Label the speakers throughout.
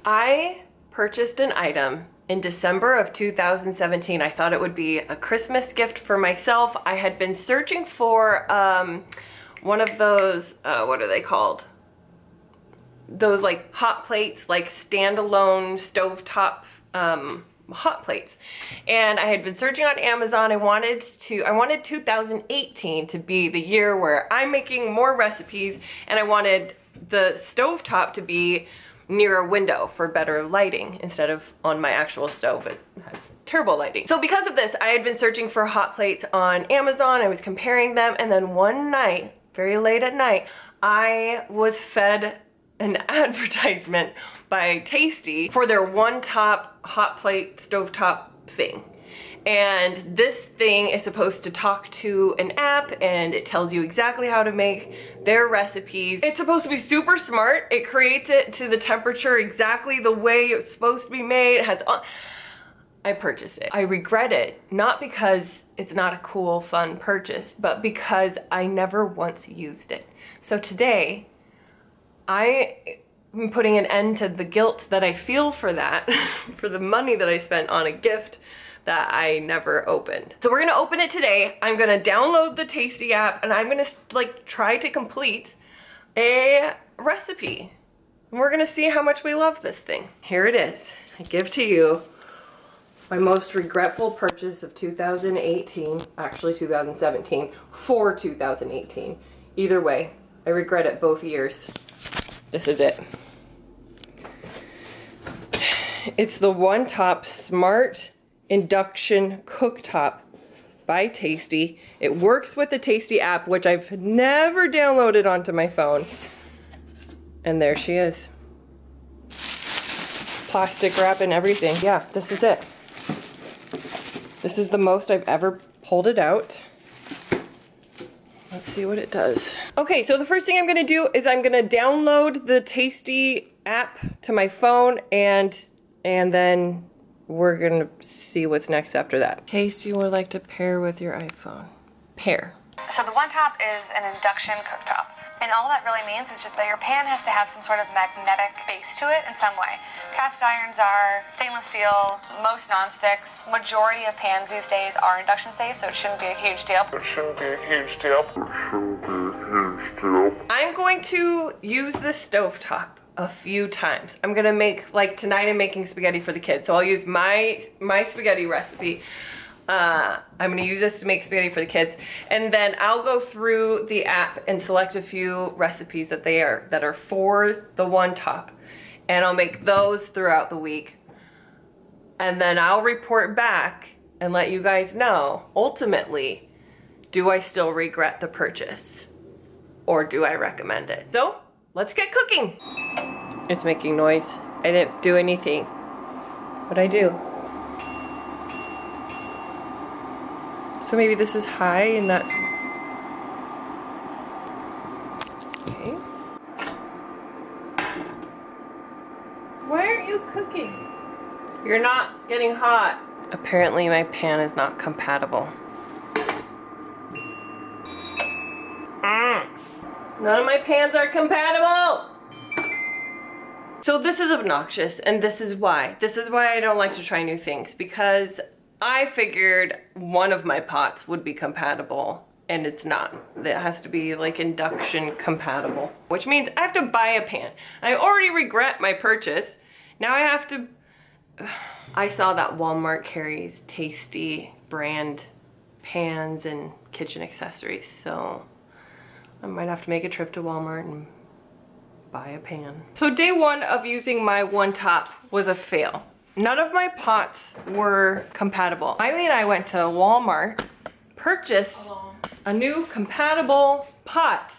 Speaker 1: I purchased an item in December of 2017. I thought it would be a Christmas gift for myself. I had been searching for one of those, what are they called? Those like hot plates, like standalone stovetop hot plates. And I had been searching on Amazon. I wanted 2018 to be the year where I'm making more recipes, and I wanted the stovetop to be near a window for better lighting instead of on my actual stove. It has terrible lighting. So because of this, I had been searching for hot plates on Amazon. I was comparing them, and then one night, very late at night, I was fed an advertisement by Tasty for their one-top hot plate stovetop thing. And this thing is supposed to talk to an app, and it tells you exactly how to make their recipes. It's supposed to be super smart. It creates it to the temperature exactly the way it's supposed to be made. It has I purchased it. I regret it, not because it's not a cool, fun purchase, but because I never once used it. So today, I'm putting an end to the guilt that I feel for that, for the money that I spent on a gift that I never opened. So we're gonna open it today. I'm gonna download the Tasty app, and I'm gonna like try to complete a recipe. And we're gonna see how much we love this thing. Here it is. I give to you my most regretful purchase of 2018, actually 2017, for 2018. Either way, I regret it both years. This is it. It's the One Top Smart Induction Cooktop by Tasty. It works with the Tasty app, which I've never downloaded onto my phone. And there she is. Plastic wrap and everything. Yeah, this is it. This is the most I've ever pulled it out. Let's see what it does. Okay, so the first thing I'm gonna do is I'm gonna download the Tasty app to my phone, and then we're gonna see what's next after that. Tasty would like to pair with your iPhone. Pair.
Speaker 2: So the One Top is an induction cooktop. And all that really means is just that your pan has to have some sort of magnetic base to it in some way. Cast irons are, stainless steel, most non-sticks. Majority of pans these days are induction safe, so it shouldn't be a huge deal.
Speaker 1: I'm going to use this stovetop a few times. I'm gonna make, like tonight I'm making spaghetti for the kids, so I'll use my spaghetti recipe. I'm gonna use this to make spaghetti for the kids, and then I'll go through the app and select a few recipes that are for the One Top, and I'll make those throughout the week, and then I'll report back and let you guys know, ultimately, do I still regret the purchase, or do I recommend it? So, let's get cooking. It's making noise. I didn't do anything. What'd I do? So maybe this is high and that's... Okay. Why aren't you cooking? You're not getting hot. Apparently my pan is not compatible. None of my pans are compatible! So this is obnoxious, and this is why. This is why I don't like to try new things, because I figured one of my pots would be compatible, and it's not. It has to be like induction compatible, which means I have to buy a pan. I already regret my purchase. Now I have to... I saw that Walmart carries Tasty brand pans and kitchen accessories, so I might have to make a trip to Walmart and buy a pan. So day one of using my One Top was a fail. None of my pots were compatible. Miley and I went to Walmart, purchased a new compatible pot,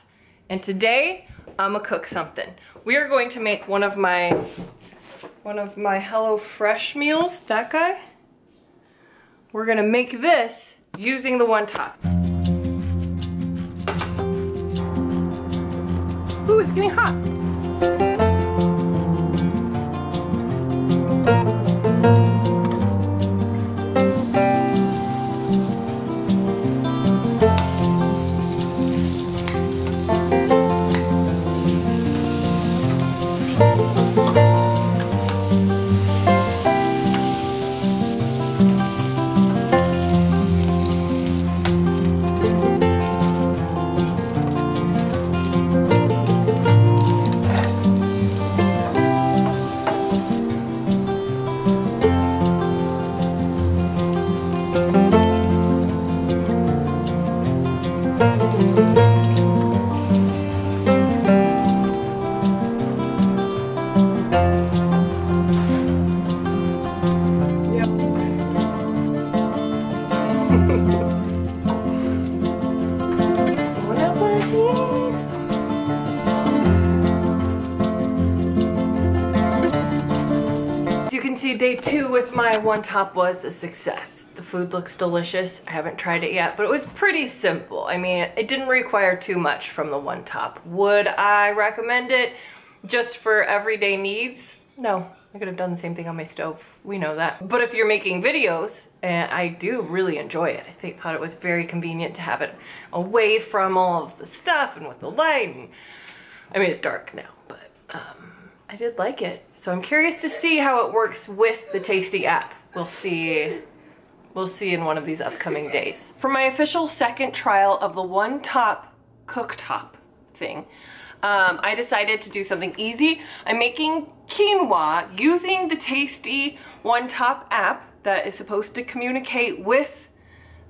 Speaker 1: and today I'm gonna cook something. We are going to make one of my Hello Fresh meals, that guy. We're gonna make this using the One Top. Ooh, it's getting hot. can see, day 2 with my one top was a success. The food looks delicious. I haven't tried it yet, but it was pretty simple. I mean, it didn't require too much from the one top. Would I recommend it just for everyday needs? No, I could have done the same thing on my stove. We know that. But if you're making videos, and I do really enjoy it. I thought it was very convenient to have it away from all of the stuff and with the light. And, I mean, it's dark now, but I did like it. So I'm curious to see how it works with the Tasty app. We'll see. We'll see in one of these upcoming days. For my official second trial of the one top cooktop thing, I decided to do something easy. I'm making quinoa using the Tasty One Top app that is supposed to communicate with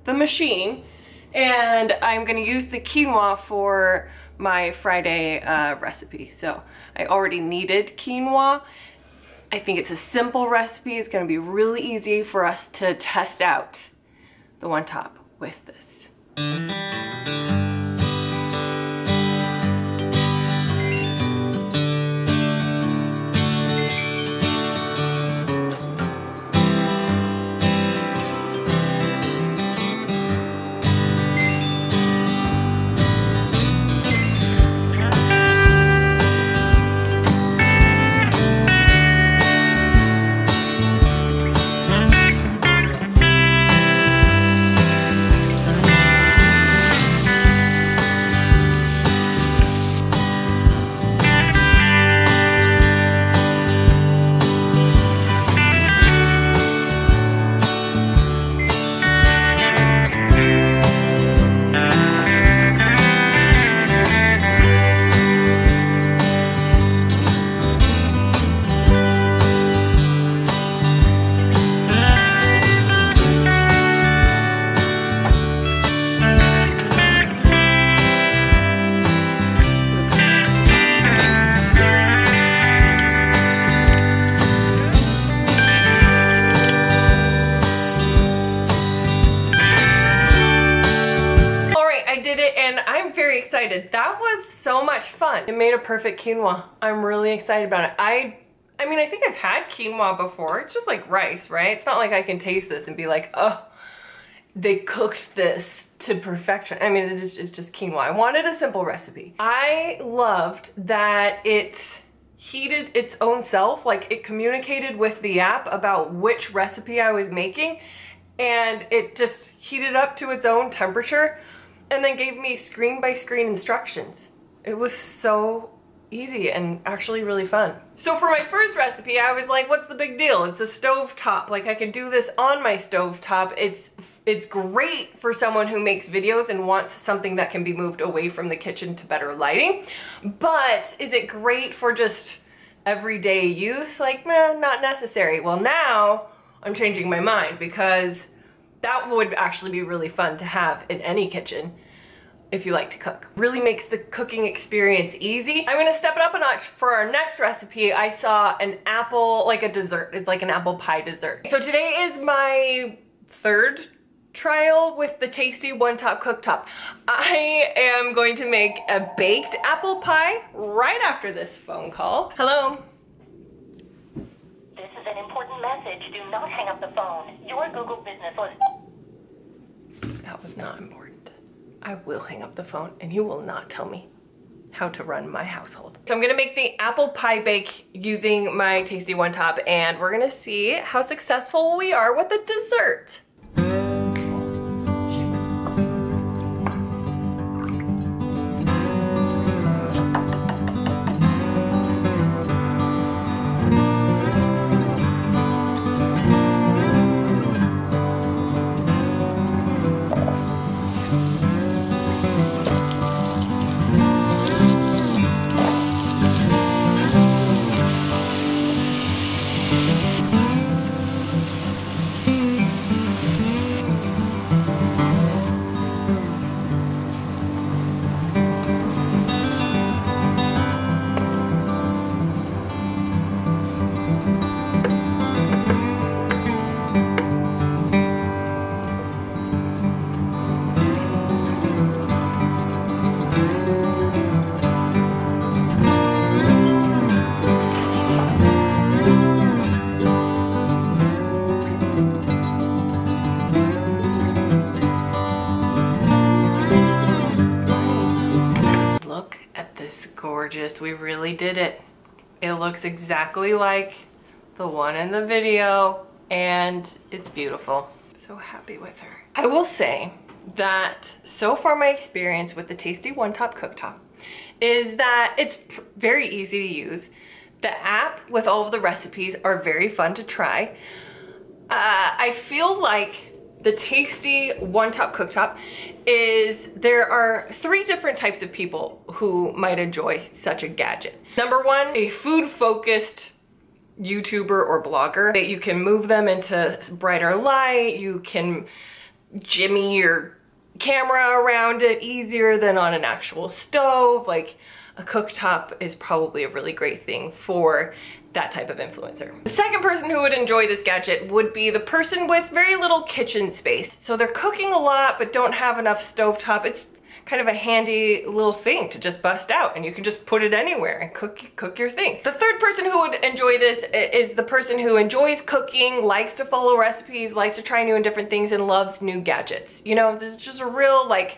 Speaker 1: the machine, and I'm gonna use the quinoa for my Friday recipe. So I already needed quinoa. I think it's a simple recipe. It's gonna be really easy for us to test out the one top with this. Excited. That was so much fun. It made a perfect quinoa. I'm really excited about it. I mean, I think I've had quinoa before. It's just like rice, right? It's not like I can taste this and be like, oh, they cooked this to perfection. I mean, it's just quinoa. I wanted a simple recipe. I loved that it heated its own self. Like, it communicated with the app about which recipe I was making, and it just heated up to its own temperature and then gave me screen by screen instructions. It was so easy and actually really fun. So for my first recipe, I was like, what's the big deal? It's a stovetop. Like, I could do this on my stovetop. It's great for someone who makes videos and wants something that can be moved away from the kitchen to better lighting. But is it great for just everyday use? Like, meh, not necessary. Well, now I'm changing my mind, because that would actually be really fun to have in any kitchen if you like to cook. Really makes the cooking experience easy. I'm gonna step it up a notch for our next recipe. I saw an apple, like a dessert. It's like an apple pie dessert. So today is my third trial with the Tasty One Top Cooktop. I am going to make a baked apple pie right after this phone call. Hello?
Speaker 3: This is an important message. Do not hang up the phone. Your Google business list.
Speaker 1: That was not important. I will hang up the phone and you will not tell me how to run my household. So I'm gonna make the apple pie bake using my Tasty One Top, and we're gonna see how successful we are with the dessert. gorgeous. We really did it. It looks exactly like the one in the video, and it's beautiful. So happy with her. I will say that so far my experience with the Tasty One Top Cooktop is that it's very easy to use. The app with all of the recipes are very fun to try. I feel like the Tasty One Top Cooktop is, there are 3 different types of people who might enjoy such a gadget. Number 1, a food-focused YouTuber or blogger. You can move them into brighter light, you can jimmy your camera around it easier than on an actual stove. Like, a cooktop is probably a really great thing for that type of influencer. The second person who would enjoy this gadget would be the person with very little kitchen space. So they're cooking a lot but don't have enough stovetop. It's kind of a handy little thing to just bust out, and you can just put it anywhere and cook your thing. The third person who would enjoy this is the person who enjoys cooking, likes to follow recipes, likes to try new and different things, and loves new gadgets. You know, this is just a real, like,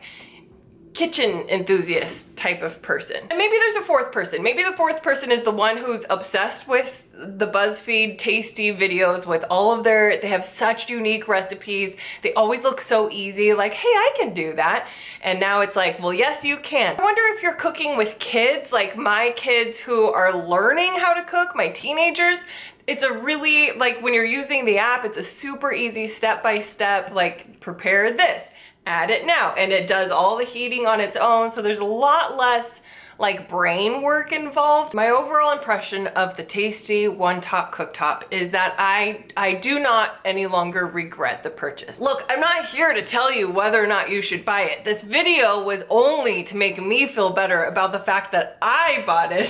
Speaker 1: kitchen enthusiast type of person. And maybe there's a fourth person. Maybe the fourth person is the one who's obsessed with the BuzzFeed tasty videos with all of their, they have such unique recipes. They always look so easy, like, hey, I can do that. And now it's like, well, yes, you can. I wonder if you're cooking with kids, like my kids who are learning how to cook, my teenagers. It's a really, like, when you're using the app, it's a super easy step-by-step, like, prepare this, add it now, and it does all the heating on its own, so there's a lot less like brain work involved. My overall impression of the Tasty One Top Cooktop is that I do not any longer regret the purchase. Look, I'm not here to tell you whether or not you should buy it. This video was only to make me feel better about the fact that I bought it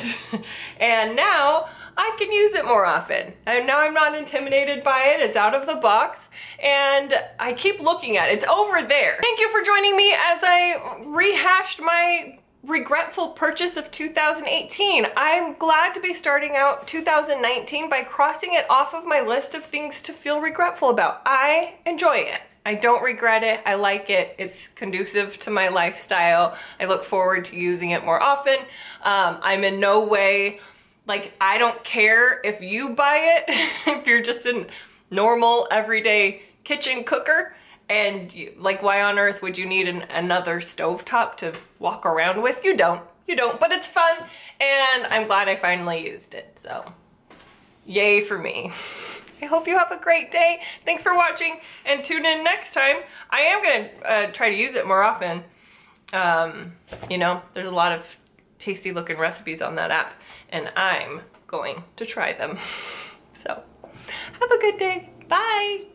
Speaker 1: and now I can use it more often. And now I'm not intimidated by it. It's out of the box and I keep looking at it. It's over there. Thank you for joining me as I rehashed my regretful purchase of 2018. I'm glad to be starting out 2019 by crossing it off of my list of things to feel regretful about. I enjoy it. I don't regret it. I like it. It's conducive to my lifestyle. I look forward to using it more often. I'm in no way, like, I don't care if you buy it, if you're just a normal, everyday kitchen cooker. And like, why on earth would you need another stovetop to walk around with? You don't, but it's fun, and I'm glad I finally used it, so yay for me. I hope you have a great day. Thanks for watching, and tune in next time. I am gonna try to use it more often. You know, there's a lot of tasty looking recipes on that app, and I'm going to try them. So, have a good day. Bye.